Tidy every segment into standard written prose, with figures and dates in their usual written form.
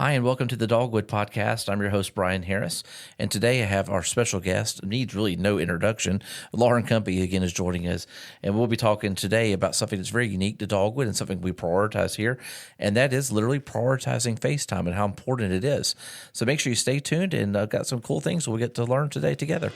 Hi, and welcome to the Dogwood Podcast. I'm your host, Brian Harris, and today I have our special guest, needs really no introduction. Lauren Cumpy, again, is joining us, and we'll be talking today about something that's very unique to Dogwood and something we prioritize here, and that is literally prioritizing FaceTime and how important it is. So make sure you stay tuned, and I've got some cool things we'll get to learn today together.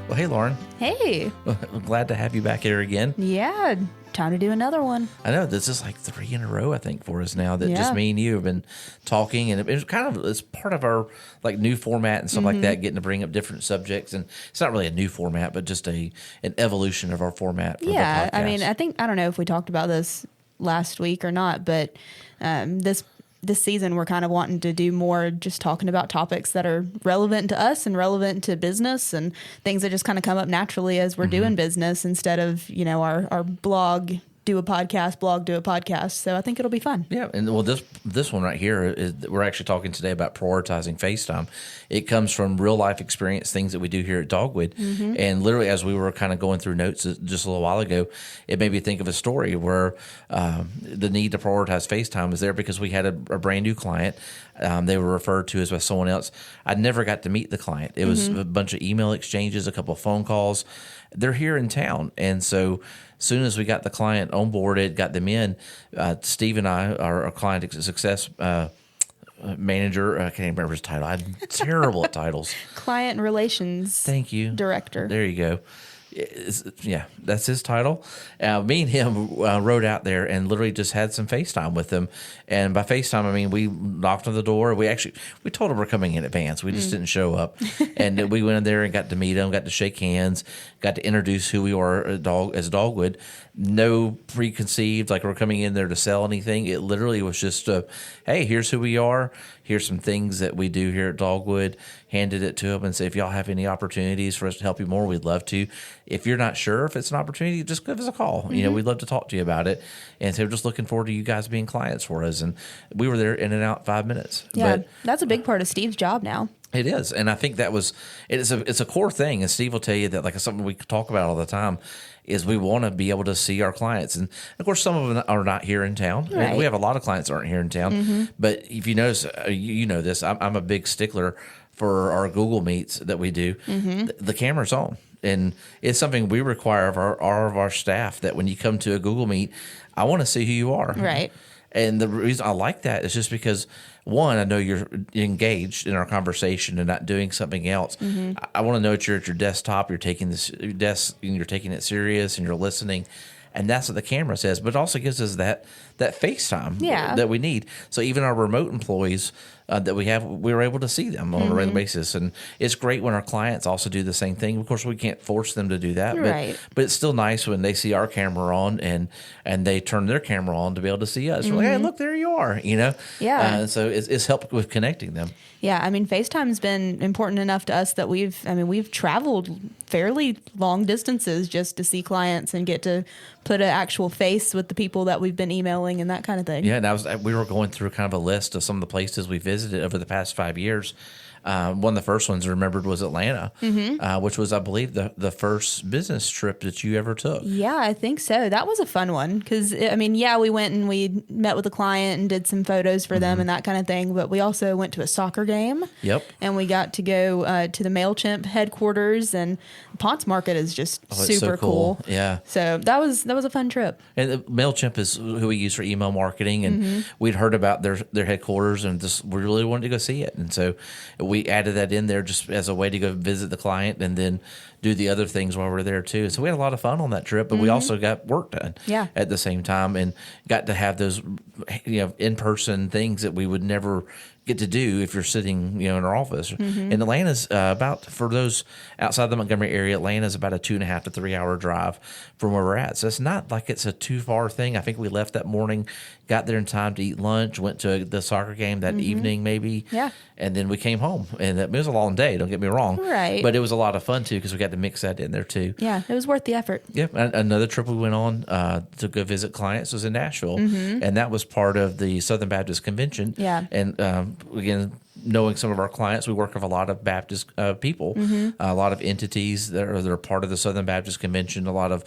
Well, hey, Lauren. Hey. I'm glad to have you back here again. Yeah, time to do another one. I know this is like 3 in a row, I think, for us now that Yeah. just me and you have been talking, and it's kind of, it's part of our like new format and stuff like that, getting to bring up different subjects. And it's not really a new format, but just an evolution of our format. For Yeah, the podcast. I mean, I don't know if we talked about this last week or not, but this season we're kind of wanting to do more just talking about topics that are relevant to us and relevant to business and things that just kind of come up naturally as we're doing business instead of, you know, our blog, do a podcast, blog, do a podcast. So I think it'll be fun. Yeah, and well, this one right here is we're actually talking today about prioritizing FaceTime. It comes from real life experience, things that we do here at Dogwood, and literally as we were kind of going through notes just a little while ago, it made me think of a story where the need to prioritize FaceTime was there because we had a brand new client. They were referred to as by someone else. I never got to meet the client. It was a bunch of email exchanges, a couple of phone calls. They're here in town, and so soon as we got the client onboarded, got them in, Steve and I, our client success manager, I can't remember his title. I'm terrible at titles. Client relations. Thank you. Director. There you go. Yeah, that's his title. Me and him rode out there and literally just had some FaceTime with him. And by FaceTime, I mean, we knocked on the door. We told him we're coming in advance. We just didn't show up. And we went in there and got to meet him, got to shake hands, got to introduce who we are as Dogwood. No preconceived, like we're coming in there to sell anything. It literally was just, hey, here's who we are. Here's some things that we do here at Dogwood. Handed it to him and said, if y'all have any opportunities for us to help you more, we'd love to. If you're not sure if it's an opportunity, just give us a call. You know, we'd love to talk to you about it. And so we're just looking forward to you guys being clients for us. And we were there in and out 5 minutes. Yeah, But that's a big part of Steve's job now. it is, and I think it's a core thing. And Steve will tell you that, like, something we talk about all the time is we want to be able to see our clients, and of course some of them are not here in town. Right. We have a lot of clients that aren't here in town. But if you notice, you know this. I'm a big stickler for our Google Meets that we do. The camera's on, and it's something we require of our staff that when you come to a Google Meet, I want to see who you are. Right. And the reason I like that is just because, one, I know you're engaged in our conversation and not doing something else. I want to know that you're at your desktop, you're taking you're taking it serious, and you're listening. And that's what the camera says, but it also gives us that FaceTime that we need. So even our remote employees that we have, we were able to see them on a regular basis. And it's great when our clients also do the same thing. Of course, we can't force them to do that, but it's still nice when they see our camera on and they turn their camera on to be able to see us. We're like, hey, look, there you are, you know? Yeah. So it's helped with connecting them. Yeah, I mean, FaceTime's been important enough to us that we've traveled fairly long distances just to see clients and get to put an actual face with the people that we've been emailing and that kind of thing. Yeah, and we were going through kind of a list of some of the places we visited over the past 5 years. One of the first ones I remembered was Atlanta, which was, I believe, the first business trip that you ever took. Yeah, I think so. That was a fun one because, I mean, yeah, we went and we met with a client and did some photos for them and that kind of thing. But we also went to a soccer game. Yep. And we got to go to the MailChimp headquarters, and Ponce Market is just super so cool. Yeah. So that was a fun trip. And MailChimp is who we use for email marketing, and we'd heard about their headquarters, and we really wanted to go see it. And so we added that in there just as a way to go visit the client and then do the other things while we're there too. So we had a lot of fun on that trip, but we also got work done at the same time and got to have those, in-person things that we would never get to do if you're sitting, in our office. And Atlanta's about, for those outside the Montgomery area, Atlanta's about a 2.5 to 3 hour drive from where we're at. So it's not like it's a too far thing. I think we left that morning, got there in time to eat lunch, went to the soccer game that evening maybe. Yeah. And then we came home. And it was a long day, don't get me wrong. Right. But it was a lot of fun too because we got to mix that in there too. Yeah, it was worth the effort. Yeah, another trip we went on to go visit clients was in Nashville, and that was part of the Southern Baptist Convention. Yeah. And again, knowing some of our clients, we work with a lot of Baptist people, a lot of entities that are part of the Southern Baptist Convention, a lot of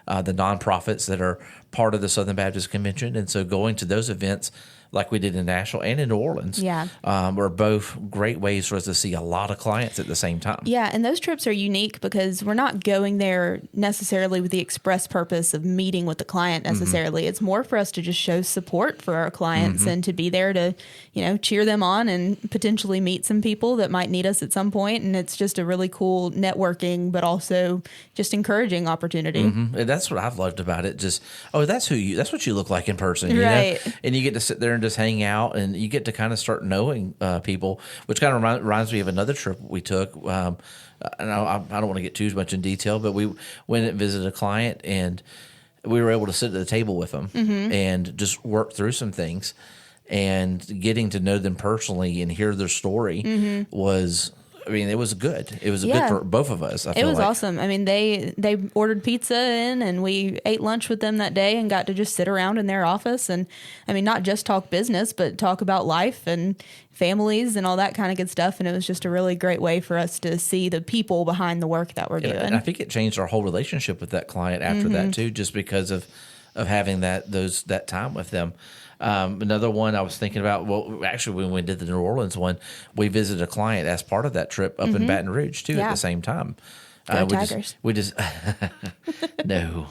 the nonprofits that are part of the Southern Baptist Convention. And so going to those events like we did in Nashville and in New Orleans were both great ways for us to see a lot of clients at the same time. Yeah, and those trips are unique because we're not going there necessarily with the express purpose of meeting with the client necessarily. Mm-hmm. It's more for us to just show support for our clients and to be there to, cheer them on and potentially meet some people that might need us at some point. And it's just a really cool networking, but also just encouraging opportunity. Mm-hmm. And that's what I've loved about it. Just, that's what you look like in person, you right? know? And you get to sit there and just hang out, and you get to kind of start knowing people, which kind of reminds me of another trip we took. And I don't want to get too much in detail, but we went and visited a client, and we were able to sit at the table with them and just work through some things. And getting to know them personally and hear their story was, it was good. It was good for both of us. It was awesome. They ordered pizza in, and we ate lunch with them that day and got to just sit around in their office and, not just talk business, but talk about life and families and all that kind of good stuff. And it was just a really great way for us to see the people behind the work that we're doing. And I think it changed our whole relationship with that client after that too, just because of having that time with them. Another one I was thinking about, actually when we did the New Orleans one, we visited a client as part of that trip up in Baton Rouge too at the same time. Go Tigers. We just no.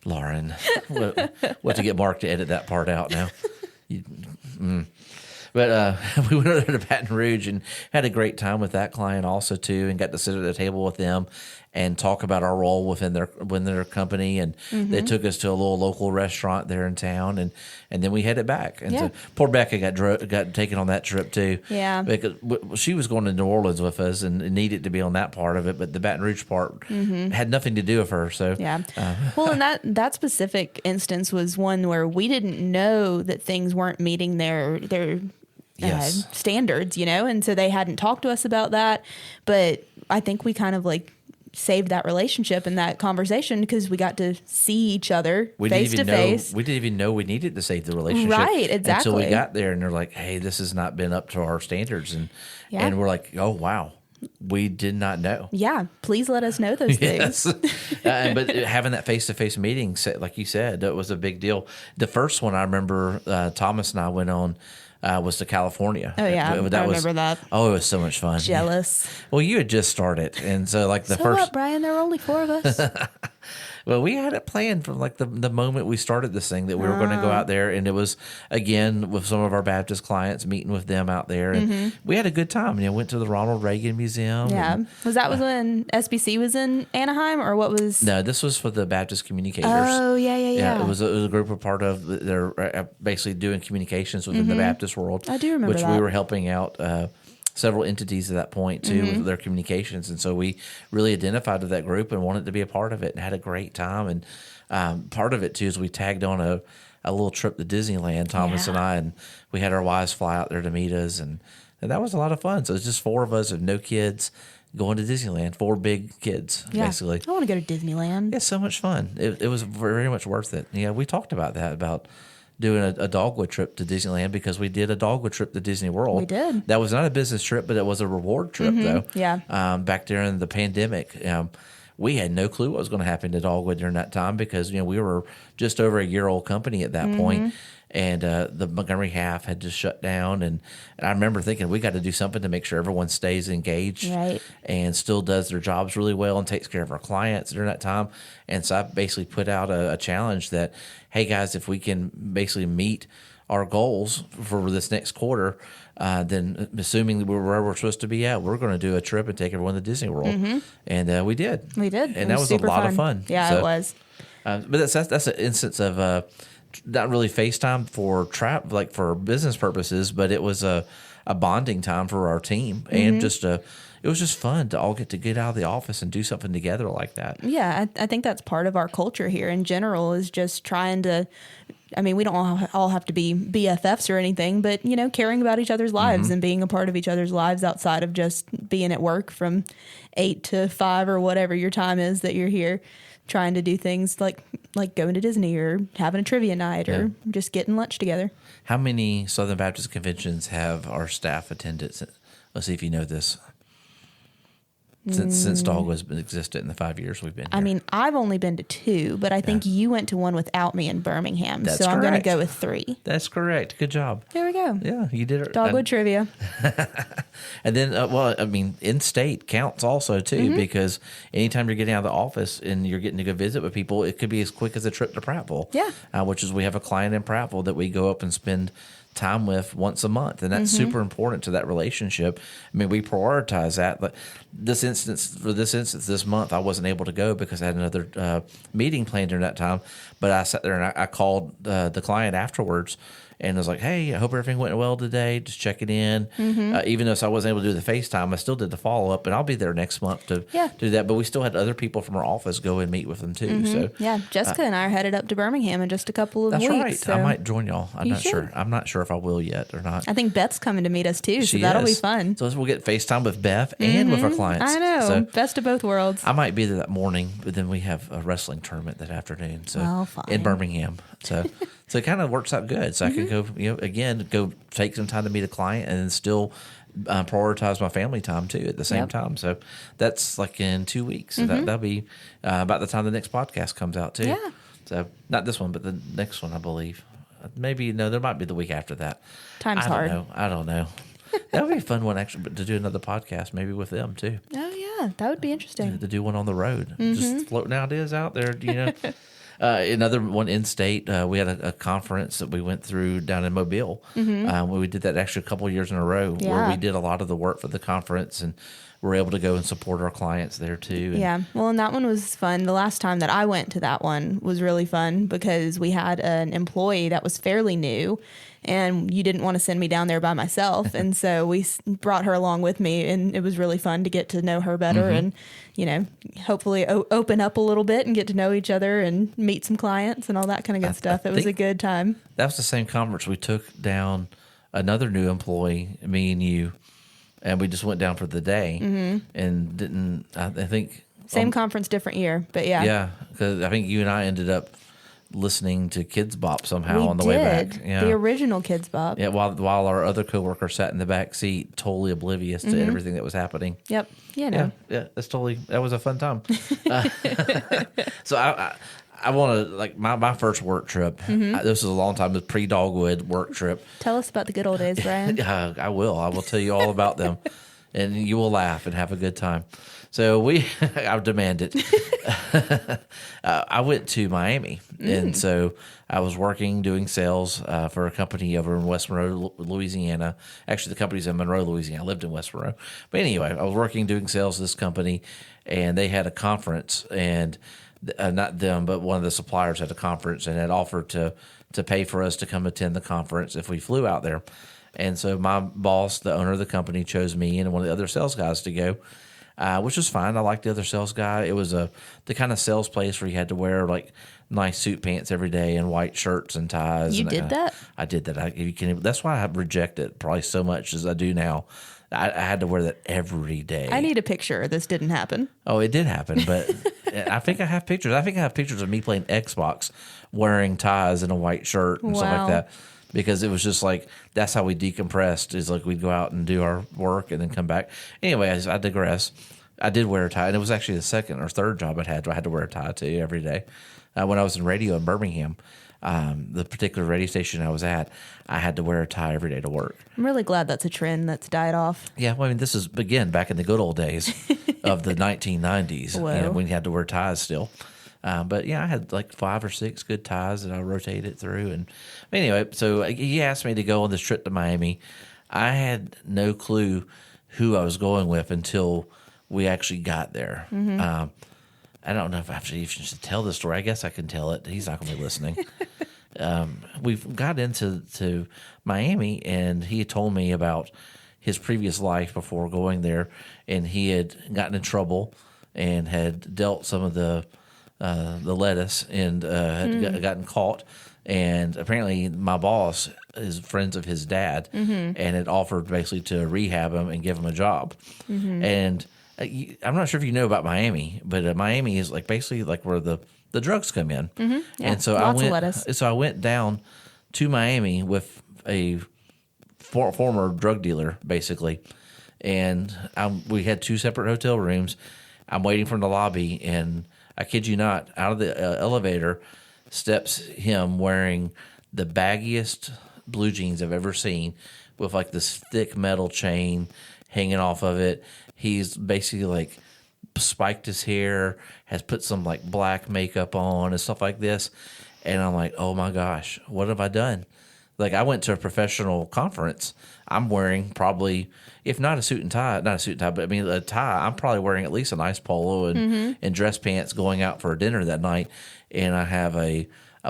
Lauren, we'll have to get Mark to edit that part out now. But we went over to Baton Rouge and had a great time with that client also too, and got to sit at the table with them and talk about our role within their company. And they took us to a little local restaurant there in town, and then we headed back. And so poor Becca got taken on that trip too. Yeah, because she was going to New Orleans with us and needed to be on that part of it, but the Baton Rouge part had nothing to do with her. So well, and that specific instance was one where we didn't know that things weren't meeting their standards, and so they hadn't talked to us about that. But I think we kind of saved that relationship and that conversation because we got to see each other face to face. We didn't even know we needed to save the relationship. Right, exactly. Until we got there and they're like, hey, this has not been up to our standards. And we're like, oh, wow. We did not know. Yeah, please let us know those things. But having that face-to-face meeting, like you said, that was a big deal. The first one I remember Thomas and I went on was to California. Oh, yeah. I remember that. Oh, it was so much fun. Jealous. Well, you had just started. And so, the first. What, Brian? There were only 4 of us. Well, we had it planned from the moment we started this thing that we were going to go out there, and it was again with some of our Baptist clients, meeting with them out there, and we had a good time. Went to the Ronald Reagan Museum. Yeah, was when SBC was in Anaheim, or what was? No, this was for the Baptist Communicators. Oh, yeah. It was a group of part of. They're basically doing communications within the Baptist world. I do remember which that. We were helping out. Several entities at that point too with their communications, and so we really identified with that group and wanted to be a part of it and had a great time. And part of it too is we tagged on a little trip to Disneyland, Thomas and I, and we had our wives fly out there to meet us, and that was a lot of fun. So it's just 4 of us with no kids going to Disneyland, 4 big kids basically. I want to go to Disneyland. It's so much fun. It was very much worth it. We talked about that about doing a dogwood trip to Disneyland because we did a dogwood trip to Disney World. We did. That was not a business trip, but it was a reward trip, though. Yeah. Back during the pandemic, we had no clue what was going to happen to Dogwood during that time because we were just over a year-old company at that point, and the Montgomery half had just shut down. And I remember thinking we got to do something to make sure everyone stays engaged and still does their jobs really well and takes care of our clients during that time. And so I basically put out a challenge that, hey guys, if we can basically meet our goals for this next quarter, then assuming we're where we're supposed to be at, we're going to do a trip and take everyone to Disney World. And we did. We did. And that was a lot of fun. Yeah, it was. But that's an instance of not really FaceTime for for business purposes, but it was a bonding time for our team and it was just fun to all get out of the office and do something together like that. Yeah, I think that's part of our culture here in general is just trying to, we don't all have to be BFFs or anything, but, caring about each other's lives and being a part of each other's lives outside of just being at work from 8 to 5 or whatever your time is that you're here, trying to do things like going to Disney or having a trivia night or just getting lunch together. How many Southern Baptist conventions have our staff attended? Let's see if you know this. since Dog was existed in the 5 years we've been here. I mean, I've only been to 2, but I think you went to one without me in Birmingham. That's so I'm going to correct. go with 3. That's correct. Good job. There we go. Yeah, you did it. Dogwood trivia. And then, in-state counts also, too, because anytime you're getting out of the office and you're getting to go visit with people, it could be as quick as a trip to Prattville. Yeah. Which is we have a client in Prattville that we go up and spend time with once a month, and that's super important to that relationship. I mean, we prioritize that. But this month, I wasn't able to go because I had another meeting planned during that time. But I sat there and I called the client afterwards and was like, "Hey, I hope everything went well today. Just checking in." Even though I wasn't able to do the FaceTime, I still did the follow up, and I'll be there next month to do that. But we still had other people from our office go and meet with them too. So yeah, Jessica and I are headed up to Birmingham in just a couple of that's weeks. right. So I might join y'all. I'm You not sure. should. I'm not sure if I will yet or not. I think Beth's coming to meet us too, so She that'll be is. fun. So we'll get FaceTime with Beth and with our clients. I know. So Best of both worlds. I might be there that morning, but then we have a wrestling tournament that afternoon. So Well, fine. in Birmingham. So it kind of works out good. So I can go, go take some time to meet a client and then still prioritize my family time too at the same time. So that's like in 2 weeks. So that'll be about the time the next podcast comes out too. Yeah. So not this one, but the next one, I believe. Maybe there might be the week after that. Time's hard. I don't know. That would be a fun one actually, but to do another podcast maybe with them too. Oh yeah, that would be interesting. To do one on the road, just floating ideas out there. Another one in state. We had a conference that we went through down in Mobile. We did that actually a couple of years in a row, where we did a lot of the work for the conference, and we're able to go and support our clients there too. Yeah, well, and that one was fun. The last time that I went to that one was really fun because we had an employee that was fairly new, and you didn't want to send me down there by myself. And so we brought her along with me, and it was really fun to get to know her better and, hopefully open up a little bit and get to know each other and meet some clients and all that kind of good stuff. It was a good time. That was the same conference we took down another new employee, me and you, and we just went down for the day and didn't, I think. Same conference, different year, but yeah. Yeah, because I think you and I ended up listening to Kids Bop somehow on the way back. Yeah. The original Kids Bop. Yeah, while our other coworker sat in the back seat, totally oblivious to everything that was happening. Yep. Yeah, that was a fun time. So I want to, like, my first work trip. This was a long time, it was pre-Dogwood work trip. Tell us about the good old days, Brian. I will tell you all about them, and you will laugh and have a good time. So I demand it. I went to Miami, and so I was working doing sales for a company over in West Monroe, Louisiana. Actually, the company's in Monroe, Louisiana. I lived in West Monroe. But anyway, I was working doing sales for this company, and they had a conference, and not them, but one of the suppliers had a conference and had offered to pay for us to come attend the conference if we flew out there. And so my boss, the owner of the company, chose me and one of the other sales guys to go. Which was fine. I liked the other sales guy. It was the kind of sales place where you had to wear like nice suit pants every day and white shirts and ties. You did that? I did that. That's why I reject it probably so much as I do now. I had to wear that every day. I need a picture. This didn't happen. Oh, it did happen, but I think I have pictures. I think I have pictures of me playing Xbox wearing ties and a white shirt and stuff like that. Because it was just like, that's how we decompressed, is like we'd go out and do our work and then come back. Anyway, I digress. I did wear a tie, and it was actually the second or third job I had to wear a tie too every day. When I was in radio in Birmingham, the particular radio station I was at, I had to wear a tie every day to work. I'm really glad that's a trend that's died off. Yeah, well, I mean, this is, again, back in the good old days of the 1990s, when you had to wear ties still. But yeah, I had like 5 or 6 good ties that I rotated through. And anyway, so he asked me to go on this trip to Miami. I had no clue who I was going with until we actually got there. I don't know if I have to even should tell the story. I guess I can tell it. He's not going to be listening. We got into Miami, and he told me about his previous life before going there, and he had gotten in trouble and had dealt some of the lettuce and had gotten caught. And apparently my boss is friends of his dad and had offered basically to rehab him and give him a job. And I'm not sure if you know about Miami, but Miami is like basically like where the drugs come in. Yeah, and so lots of lettuce. So I went down to Miami with a former drug dealer, basically. and we had 2 separate hotel rooms. I'm waiting from the lobby, and I kid you not, out of the elevator steps him wearing the baggiest blue jeans I've ever seen, with like this thick metal chain hanging off of it. He's basically like spiked his hair, has put some like black makeup on and stuff like this. And I'm like, oh my gosh, what have I done? Like, I went to a professional conference. I'm wearing probably, if not a suit and tie, not a suit and tie, but I mean a tie, I'm probably wearing at least a nice polo and dress pants going out for a dinner that night. And I have a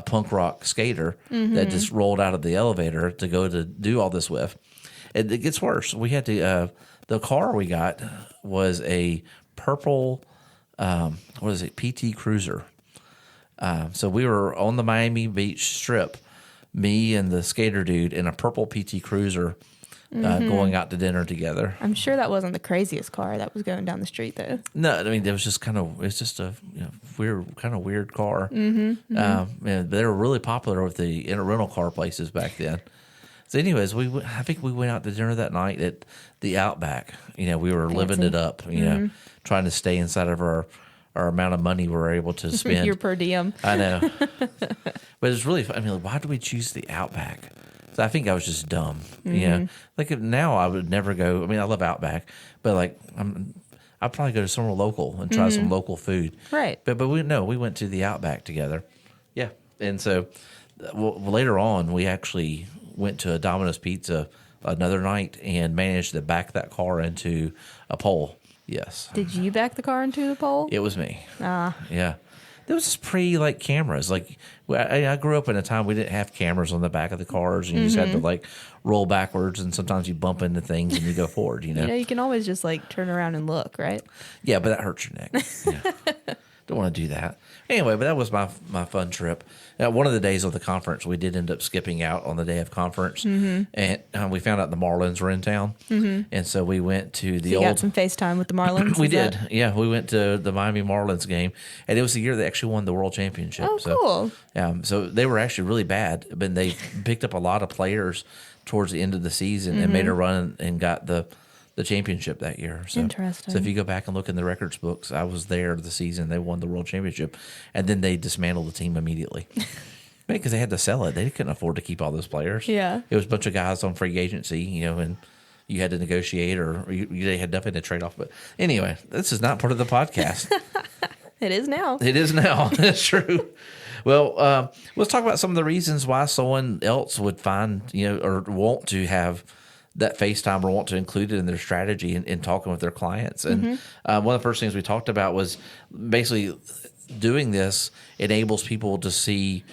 punk rock skater that just rolled out of the elevator to go to do all this with. And it gets worse. We had to, the car we got was a purple, what is it, PT Cruiser. So we were on the Miami Beach Strip, me and the skater dude in a purple PT Cruiser going out to dinner together. I'm sure that wasn't the craziest car that was going down the street, though. No, I mean, it was just it's just a weird car. And they were really popular with the rental car places back then. So anyways, I think we went out to dinner that night at the Outback. We were living it up, trying to stay inside of our amount of money we were able to spend. Your per diem. I know. But it's really fun. I mean, like, why did we choose the Outback? So I think I was just dumb. Like now I would never go. I mean, I love Outback, but like I'd probably go to somewhere local and try some local food. Right. But we went to the Outback together. Yeah. And so later on, we actually went to a Domino's Pizza another night and managed to back that car into a pole. Yes. Did you back the car into the pole? It was me. Ah. Yeah. There was just pre cameras. Like I grew up in a time we didn't have cameras on the back of the cars, and you just had to like roll backwards, and sometimes you bump into things and you go forward. You can always just like turn around and look, right? Yeah, but that hurts your neck. Yeah. Don't want to do that. Anyway, but that was my fun trip. One of the days of the conference, we did end up skipping out on the day of conference, and we found out the Marlins were in town, and so we went to the you got some FaceTime with the Marlins? We did, yeah. We went to the Miami Marlins game, and it was the year they actually won the World Championship. Oh, cool. So they were actually really bad, but they picked up a lot of players towards the end of the season and made a run and got the championship that year. So, interesting. So if you go back and look in the records books, I was there the season they won the World Championship, and then they dismantled the team immediately. Because they had to sell it. They couldn't afford to keep all those players. Yeah. It was a bunch of guys on free agency, and you had to negotiate or they had nothing to trade off. But anyway, this is not part of the podcast. It is now. It is now. That's true. Well, let's talk about some of the reasons why someone else would find, or want to have that FaceTime or want to include it in their strategy in talking with their clients. And one of the first things we talked about was basically doing this enables people to see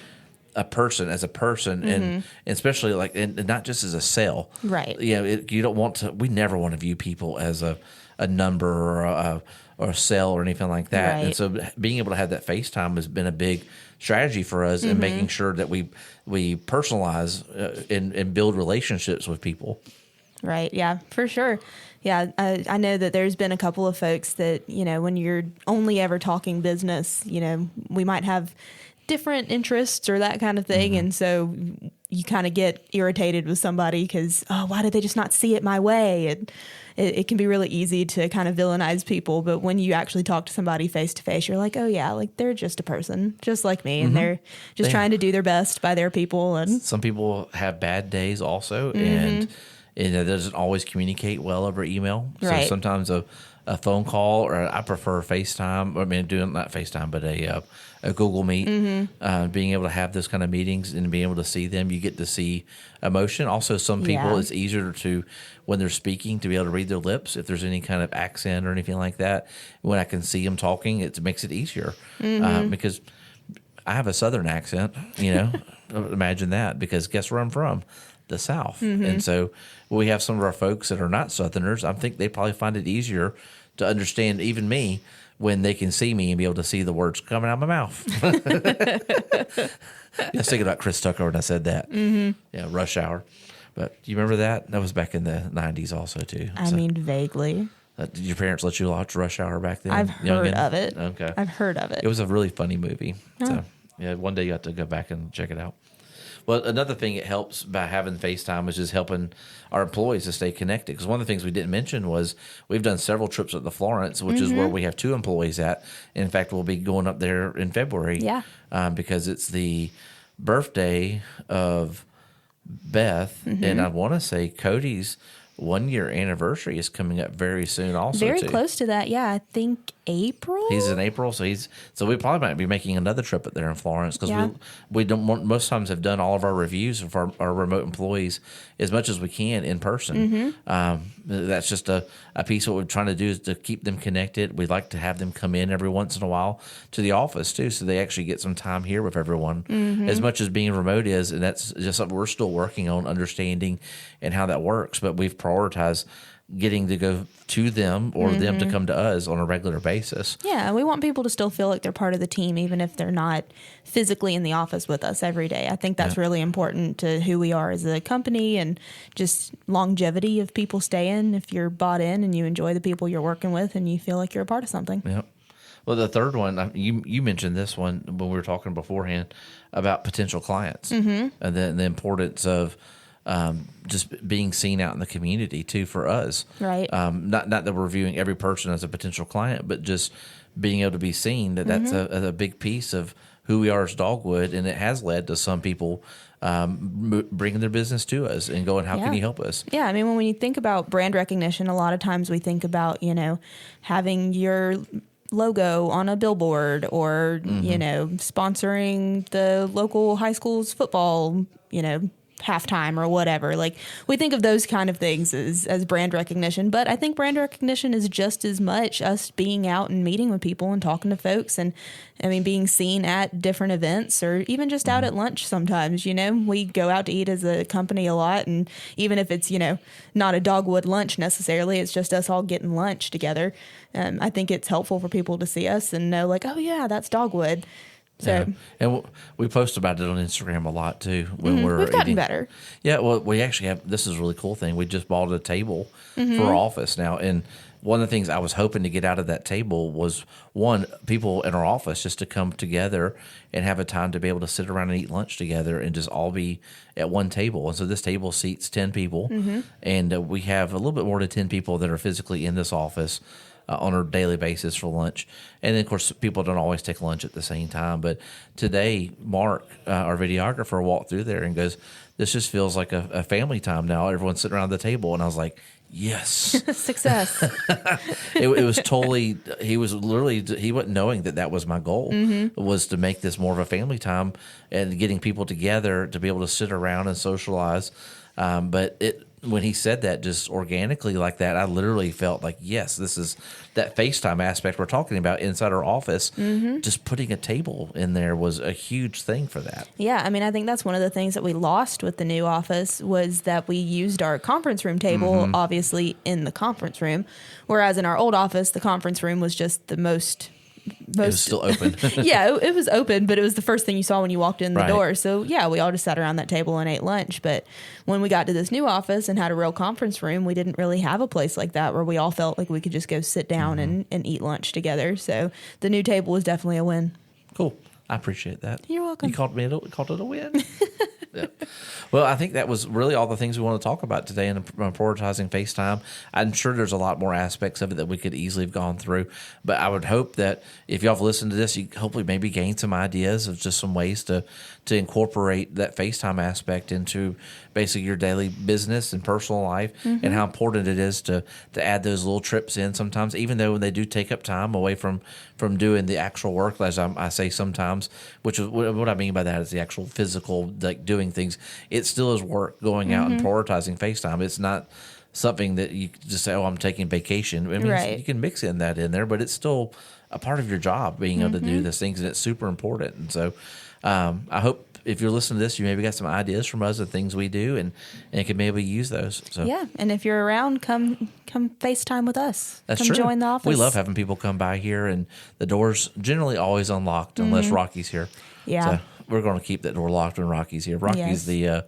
a person as a person, and especially and not just as a cell. Right. You don't want to. We never want to view people as a number or a cell or anything like that. Right. And so being able to have that FaceTime has been a big strategy for us in making sure that we personalize and build relationships with people. Right. Yeah, for sure. Yeah. I know that there's been a couple of folks that, when you're only ever talking business, we might have different interests or that kind of thing. And so you kind of get irritated with somebody because, why did they just not see it my way? And it can be really easy to kind of villainize people. But when you actually talk to somebody face to face, you're like, oh yeah, like they're just a person just like me. And they're just trying to do their best by their people. And some people have bad days also. And it doesn't always communicate well over email. So right. sometimes a phone call, or I prefer FaceTime. I mean, doing not FaceTime, but a Google Meet. Being able to have those kind of meetings and being able to see them, you get to see emotion. Also, some people, it's easier to, when they're speaking, to be able to read their lips. If there's any kind of accent or anything like that, when I can see them talking, it makes it easier. Because I have a Southern accent, imagine that, because guess where I'm from? The South. And so we have some of our folks that are not Southerners. I think they probably find it easier to understand even me when they can see me and be able to see the words coming out of my mouth. I was thinking about Chris Tucker when I said that. Yeah, Rush Hour. But do you remember that? That was back in the 90s also, too. I mean, vaguely. Did your parents let you watch Rush Hour back then? I've heard of it. Okay. I've heard of it. It was a really funny movie. Oh. So, yeah, one day you have to go back and check it out. Well, another thing it helps by having FaceTime is just helping our employees to stay connected. Because one of the things we didn't mention was we've done several trips up to Florence, which is where we have 2 employees at. In fact, we'll be going up there in February. Yeah. Because it's the birthday of Beth, and I want to say Cody's 1-year anniversary is coming up very soon. Also, Very too. close to that. Yeah, I think April. He's in April, so we probably might be making another trip up there in Florence because Yeah. we don't most times have done all of our reviews of our remote employees as much as we can in person. That's just a piece of what we're trying to do is to keep them connected. We'd like to have them come in every once in a while to the office too, so they actually get some time here with everyone. As much as being remote is, and that's just something we're still working on understanding and how that works. But we've prioritized getting to go to them or them to come to us on a regular basis. Yeah, we want people to still feel like they're part of the team, even if they're not physically in the office with us every day. I think that's really important to who we are as a company and just longevity of people staying. If you're bought in and you enjoy the people you're working with and you feel like you're a part of something. Yep. Well, the third one, you mentioned this one when we were talking beforehand about potential clients and the importance of just being seen out in the community too for us. Right. Not that we're viewing every person as a potential client, but just being able to be seen that's a big piece of who we are as Dogwood, and it has led to some people bringing their business to us and going, how can you help us? Yeah, I mean, when you think about brand recognition, a lot of times we think about, having your logo on a billboard or, sponsoring the local high school's football, halftime or whatever. Like, we think of those kind of things as brand recognition, but I think brand recognition is just as much us being out and meeting with people and talking to folks, and I mean, being seen at different events or even just out at lunch sometimes. We go out to eat as a company a lot, and even if it's not a Dogwood lunch necessarily, it's just us all getting lunch together. I think it's helpful for people to see us and know, like, oh yeah, that's Dogwood. So, and we post about it on Instagram a lot too when we're we've gotten eating. better. Yeah, well, we actually have. This is a really cool thing. We just bought a table for our office now, and one of the things I was hoping to get out of that table was people in our office just to come together and have a time to be able to sit around and eat lunch together and just all be at one table. And so this table seats 10 people, and we have a little bit more than 10 people that are physically in this office on a daily basis for lunch. And then, of course, people don't always take lunch at the same time. But today, Mark, our videographer, walked through there and goes, this just feels like a family time now. Everyone's sitting around the table. And I was like, yes. Success. It was totally, he wasn't knowing that was my goal, was to make this more of a family time and getting people together to be able to sit around and socialize. But when he said that just organically like that, I literally felt like, yes, this is that FaceTime aspect we're talking about inside our office. Just putting a table in there was a huge thing for that. Yeah, I mean, I think that's one of the things that we lost with the new office was that we used our conference room table, obviously, in the conference room, whereas in our old office, the conference room was just the most It was still open. Yeah, it was open, but it was the first thing you saw when you walked in the Right. door. So, yeah, we all just sat around that table and ate lunch. But when we got to this new office and had a real conference room, we didn't really have a place like that where we all felt like we could just go sit down and eat lunch together. So the new table was definitely a win. Cool. I appreciate that. You're welcome. You called it a win. Yeah. Well, I think that was really all the things we want to talk about today in prioritizing FaceTime. I'm sure there's a lot more aspects of it that we could easily have gone through, but I would hope that if y'all have listened to this, you hopefully maybe gain some ideas of just some ways to incorporate that FaceTime aspect into basically your daily business and personal life, and how important it is to add those little trips in sometimes, even though they do take up time away from doing the actual work, as I say sometimes, which is what I mean by that is the actual physical, like doing things. It still is work going out and prioritizing FaceTime. It's not something that you just say, oh, I'm taking vacation. I mean, Right. you can mix in that in there, but it's still a part of your job being able to do these things, and it's super important. And so I hope if you're listening to this, you maybe got some ideas from us of things we do, and can maybe use those. So Yeah, and if you're around, come FaceTime with us. that's come true. join the office. We love having people come by here, and the door's generally always unlocked unless Rocky's here. Yeah. So we're going to keep that door locked when Rocky's here. Rocky's Yes.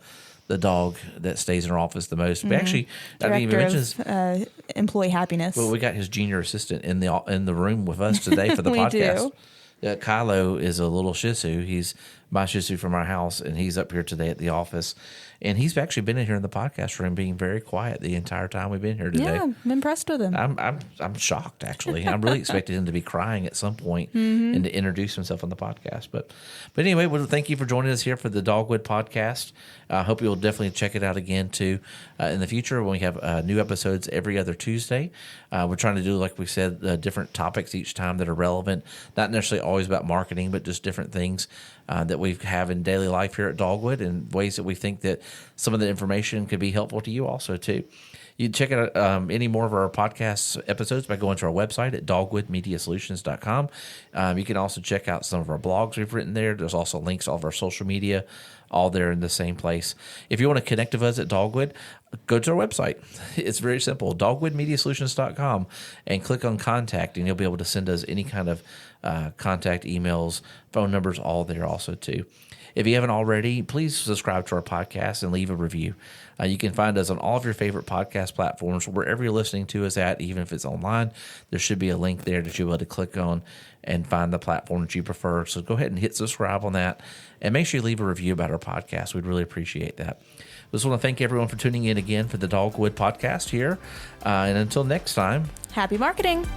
the dog that stays in our office the most. But actually, I didn't even Director mention. of employee happiness. Well, we got his junior assistant in the room with us today for the We podcast. do. Kylo is a little Shih Tzu. He's my Shih Tzu from our house, and he's up here today at the office. And he's actually been in here in the podcast room, being very quiet the entire time we've been here today. Yeah, I'm impressed with him. I'm shocked, actually. I'm really expecting him to be crying at some point and to introduce himself on the podcast. But anyway, well, thank you for joining us here for the Dogwood podcast. I hope you'll definitely check it out again too in the future when we have new episodes every other Tuesday. We're trying to do, like we said, different topics each time that are relevant, not necessarily always about marketing, but just different things that we have in daily life here at Dogwood, and ways that we think that some of the information could be helpful to you also too. You can check out any more of our podcast episodes by going to our website at dogwoodmediasolutions.com. You can also check out some of our blogs we've written there. There's also links to all of our social media, all there in the same place. If you want to connect with us at Dogwood, go to our website. It's very simple, dogwoodmediasolutions.com, and click on contact, and you'll be able to send us any kind of contact, emails, phone numbers, all there also too. If you haven't already, please subscribe to our podcast and leave a review. You can find us on all of your favorite podcast platforms, wherever you're listening to us at, even if it's online. There should be a link there that you'll be able to click on and find the platform that you prefer. So go ahead and hit subscribe on that, and make sure you leave a review about our podcast. We'd really appreciate that. Just want to thank everyone for tuning in again for the Dogwood podcast here. And until next time, Happy marketing.